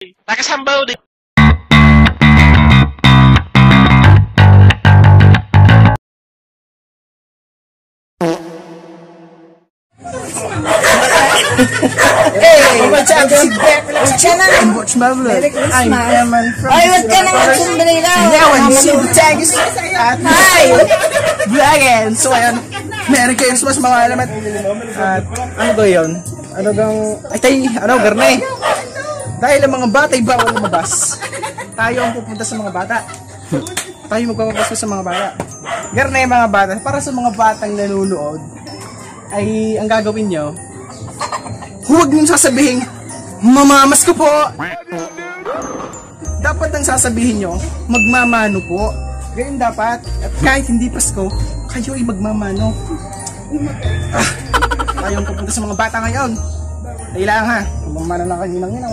Nakasambaw din. Hey, what's up? Sit back, relax ka na. Watch my vlog. Merry Christmas. Ay, wag ka na magsumbrero. Yawan, si Chagis. Hi! Vloggen. So, ayan. Merry Christmas, mga alamat. At, ano ba yun? Ano bang, ay tay, ano, garne. Dahil ang mga bata ay bawal lumabas. Tayo ang pupunta sa mga bata. Tayo magpapapasok sa mga bata. Garne, mga bata. Para sa mga batang nanonood, ay ang gagawin nyo, huwag niyong sasabihin, mamamas ko po. Dapat ang sasabihin nyo, magmamano po. Ganyan dapat. At kahit hindi Pasko, kayo ay magmamano. Tayong pupunta sa mga bata ngayon. Kailangan ha, magmamano na kayo ng ina.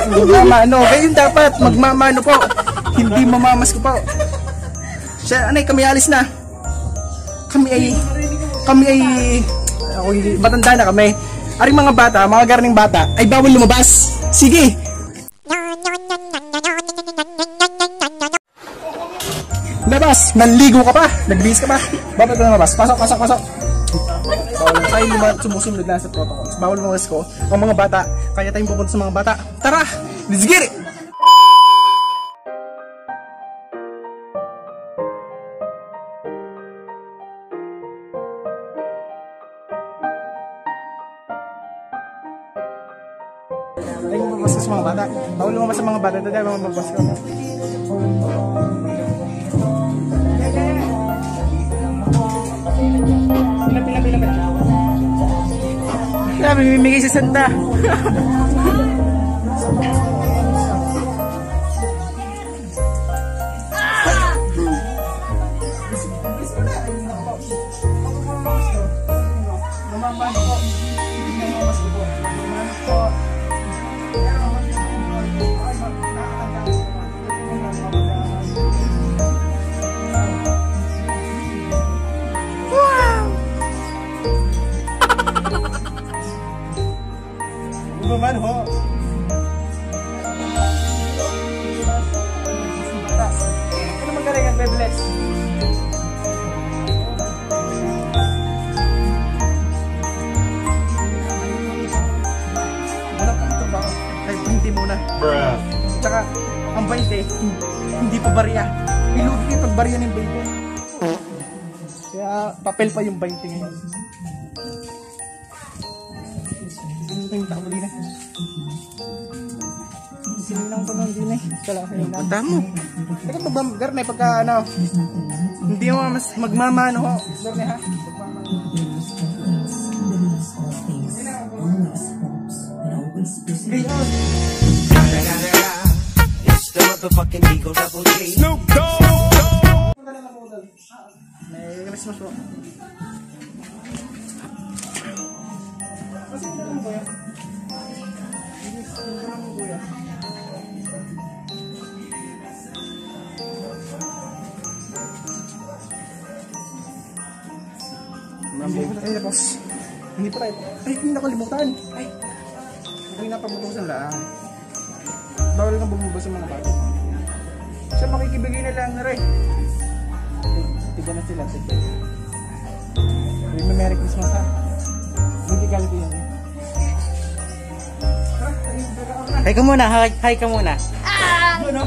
Magmamano. Ganyan dapat, magmamano po. Hindi mamamas ko po. Siya, anay, kami alis na. Kami ay matanda na kami. Aring mga bata, mga garning bata, ay bawal lumabas. Sige! Labas! Nanligo ka pa! Nagbihis ka pa! Bawal ka lumabas. Pasok! Bawal tayo sumusunod na sa protocols. Bawal lumabas ko. Ang mga bata, kaya tayong pupunta sa mga bata. Tara! Let's get it! Ay, lumabas sa mga bata. Bawal lumabas sa mga bata. Dahil lumabas ka. Pila. Grabe, mimigay sa Santa. Naman ho. Ano magaling ang bebles? Wala pa ito ba? Ay, 20 muna. Bruh. Tsaka, ang 20, hindi pa barya. Ilugi kayo pag barya ng 20. Kaya, papel pa yung 20 ngayon. Yung tao din eh. Sinilang ko nung din eh. Punta mo. Teka ito ba, Garne, pagka ano, hindi mo mas magmamano ho. Garne ha? Gayon. It's the motherfucking Eagle Double G. Snoop Dogg! May Christmas po. Kasi hindi mo yan. Ay, tapos hindi pa tayo. Ay, hindi nakalimutan. Ay, hindi napabutusan lang. Bawal kang bumubos sa mga bata. Siya makikibigay na lang na rin. Tiga na sila. Merry Christmas ha. Hindi galit yun. Hi ka muna, hi ka muna. Ano?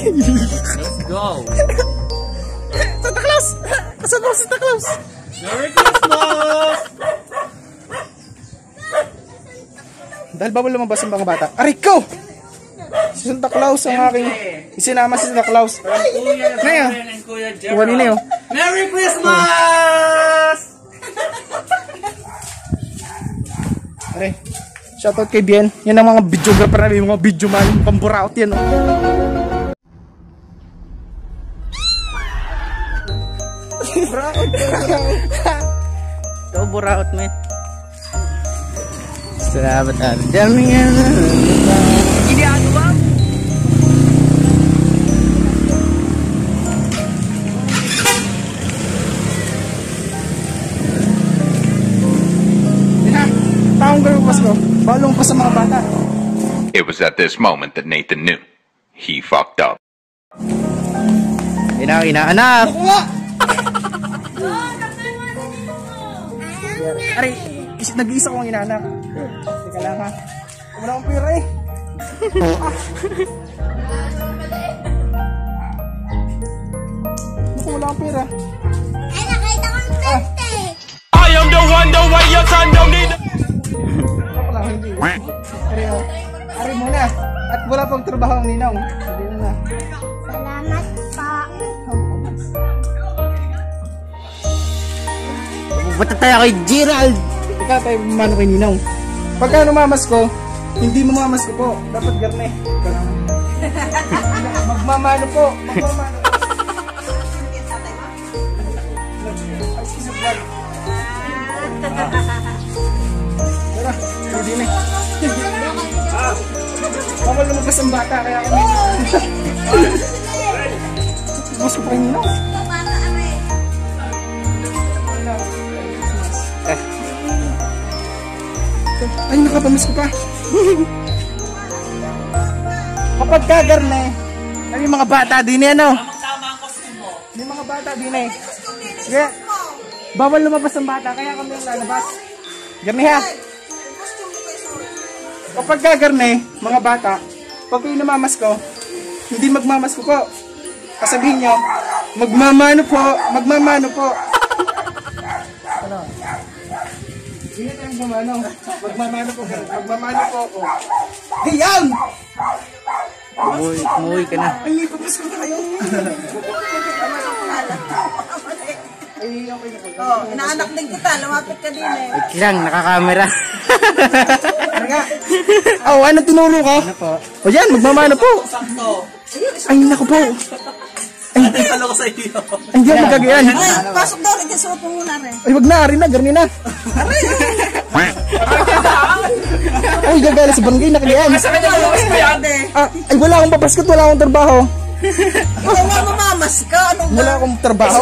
Let's go. Santa Claus! Kasama ko Santa Claus! Merry Christmas! Dahil bawal lumabas ang mga bata. Aray ko! Si Santa Claus ang aking isinama si Santa Claus. Ngayon, kuwanin na yun. Merry Christmas! Aray, shoutout kay Bien. Yan ang mga videographer na yung mga video man. Pamburaot yan. Ito, buraot mo eh. Salamat na. Dami nga na. Hindi ako ba? It was at this moment that Nathan knew. He fucked up. Inaanak. Aray, nag-iisa kong inaanak. Teka lang ha. Wala akong pera eh. Wala akong pera. Ay, nakita ko yung peste. I am the one, the way your son don't need. Ako lang, hindi. Aray o. Aray muna. At wala pang trabaho ang ninong. Sabi na. Salamat po. Bata tayo kay Gerald. Ika tayo mamano kay ninong. Pagka numamas ko, hindi mamamas ko po. Dapat garne. Magmamano po. Magmamano. Tara, hindi na. Bawal lumabas ang bata, kaya ako mas ko pa yung ninaw. Ay, nakapamas ko pa. Kapag kagarne, ay yung mga bata din eh, ano? Yung mga bata din eh. Kaya, bawal lumabas ang bata, kaya kami yung lalabas. Garne ha. Kapag gagarne, mga bata, pag kayo namamas ko, hindi magmamas ko po. Kasabihin nyo, magmamano po, magmamano po. Ano? Hindi tayo magmamano. Magmamano po, magmamano po. Diyan! Umuwi ka na. Ay, ipapas ko na kayo. Ay, okay na po. Oh, inaanak din kita. Lumapit ka din eh. Wait lang, nakakamera. Oh, ano tinuro ko? Ano po? O yan, magmamano po. Ay, naku po. Ay, Talo ko sa iyo. ay, hindi ako magkagayan. Ay, pasok daw. Nagkasuot mo muna rin. Ay, wag na, arin na, garni na. Ay, gagala sa barangay, nakagayan. Ay, wala akong papaskot, wala akong trabaho. Ikaw nga mamamas ka. Ano ba? Wala akong trabaho.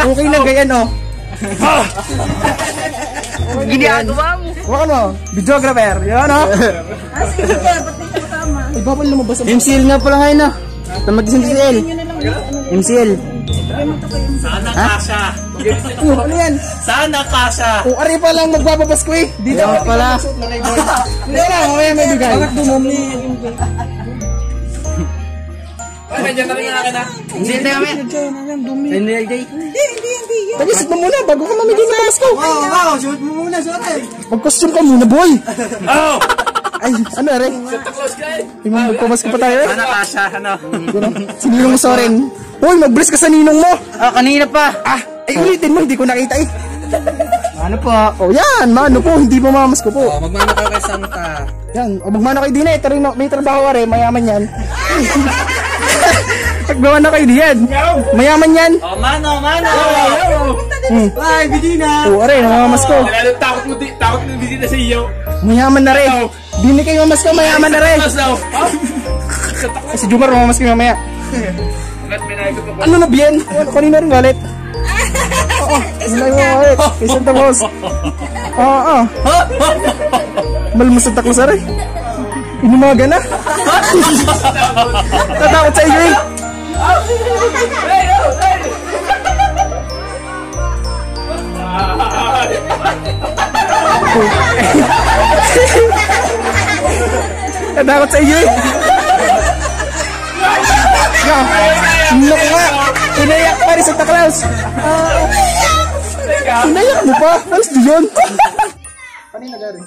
Okay na, gayan, oh. Ginagawa mo. Waka mo, videographer, yun, oh. Ah, sige, ba't di ka kasama? Ay, bawal lumabas ang MCL nga pala ngayon ah. Tamad si MCL. MCL. Sana kasha. ano yan? Sana kasha. O, ari pa lang magbababas ko eh. Dito Kaya ako pala. Hindi na, mamaya may bigay. Bakit dumumi? Ay, nandiyan na rin ang akin ha. MCL tayo kami. NLJ. Hindi. Tag-isip mo muna bago ka mamigay ng pamasko. Wow, shoot mo muna, shoot eh. Mag-costume ka muna, boy. Oh! Ay, ano rin? Close ka eh. Magpamasko pa tayo eh. Sana kasha, ano? Si Ninong mo Soren. Uy, mag-bless ka sa Ninong mo. Ah, kanina pa. Ay, ulitin mo, hindi ko nakita eh. Ano po? O yan, mano po, hindi po mamasko po. Magmano ka kay Santa. Yan, o magmano kayo din eh. May trabaho rin, mayaman yan. Pagbawa na kayo diyan. Mayaman yan. Oh, mano. Ay, bidina. O, aray, namamasko. Lalo takot mo bisita sa iyo. Mayaman na rin. Di ni kayo mamasko, mayaman na rin. Mas daw. Si Jumar, mamamasko mamaya. Ano na bien? Kanina rin galit. Oo, wala yung galit. Kay Santa Claus. Oo. Malmas sa taklos aray. Inumaga na. Tatakot sa iyo eh. Tatakot sa iyo eh. Naku nga. Inayak pa rin Santa Claus. Inayak mo pa. Alas di yun. Kanina gari.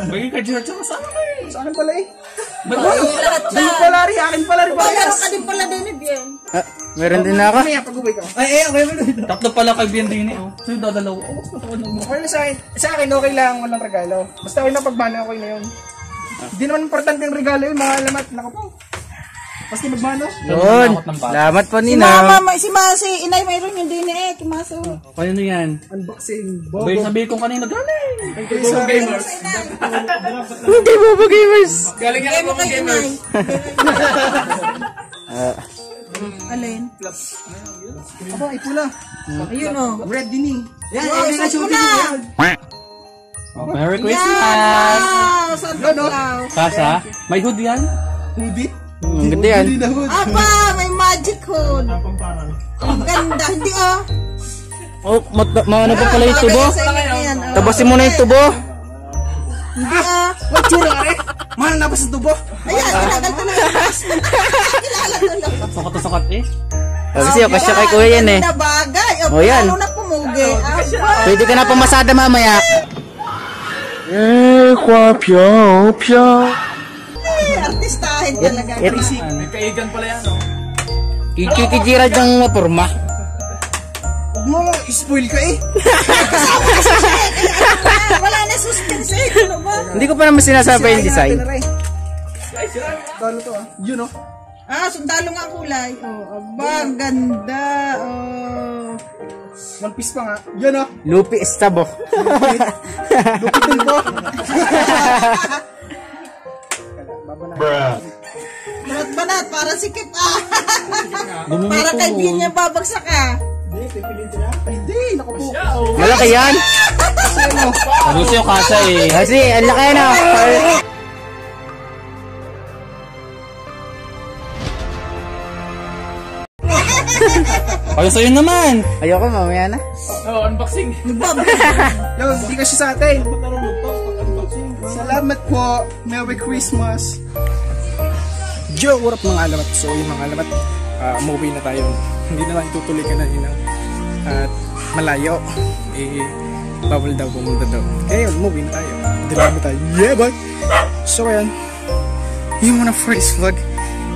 Bagay ka dyan. Tsaka saan ka eh? Sa akin pala eh. Lahat Sa'yo na. pala rin. Akin pala rin. Meron ka din pala din eh, Bien. Ah, meron din ako. Mamaya pag-uwi ka. Tatlo pala kay Biandini. So yung dadalaw. Okay na sa akin. Sa akin okay lang. Walang regalo. Basta okay na pagmana okay na yun. Hindi naman importante yung regalo yun. Mga alamat. Naku po. Basta magmano. Yun. Salamat po, Si Nina. mama, si inay mayroon yung din eh. Kimaso. Kaya na yan. Unboxing. Bay Bobo. sabi ko kanina galing. Bobo Gamers. Hindi mo ba gamers? Galing yan Kaya mo ako kay gamers. inay. Alin? Aba, ipula. Ayun o. Red dining. Yan, suot mo na. Merry Christmas! Wow! Santa Claus. Kasa, may hood yan? Hoodie? Ang ganda yan. Hoodie na hood. Aba, may magic hood. Ang ganda. Hindi Oh, maano pa pala yung tubo? Yan, Tabasin mo na yung tubo. Hindi What tsura ka eh? Mahal na ba sa tubo? Ayan, kinagal tuloy. Kilala tuloy. Sukat na sukat eh. Kasi kasya kay kuya yan eh. Ganda bagay. Oh, yan. Lalo na pumugi. Pwede ka na pumasada mamaya. Artistahin talaga. May kaigan pala yan, oh. Kikikijira dyang mapurma. Huwag mo, spoil ka eh. Wala na suspense eh. Ano ba? Hindi ko pa naman sinasabi yung design. Talo to ah. Yun oh. Sundalo nga kulay. Oh, aba, ang ganda. Oh. One piece pa nga. Yan oh. Lupi estabo. Lupit din po. Banat, para sikip para kay Bien niya babagsak Hindi, naku po. Malaki yan. Gusto yung kasa eh. Kasi, ang laki na. Ayos sa'yo naman. Ayoko, mamaya na. Oh, unboxing. Yo, hindi kasi sa atin. Salamat po. Merry Christmas. Yo, what up mga alamat? So, yung mga alamat, umuwi na tayo. Hindi na lang itutuloy ka na yun at malayo. Bawal daw pumunta daw. Kaya yun, umuwi na tayo. Dilaan na tayo. Yeah, boy! So, ayan. Yung muna for this vlog.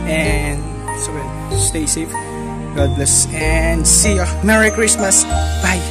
And, so, ayan. Stay safe. God bless. And see ya. Merry Christmas. Bye.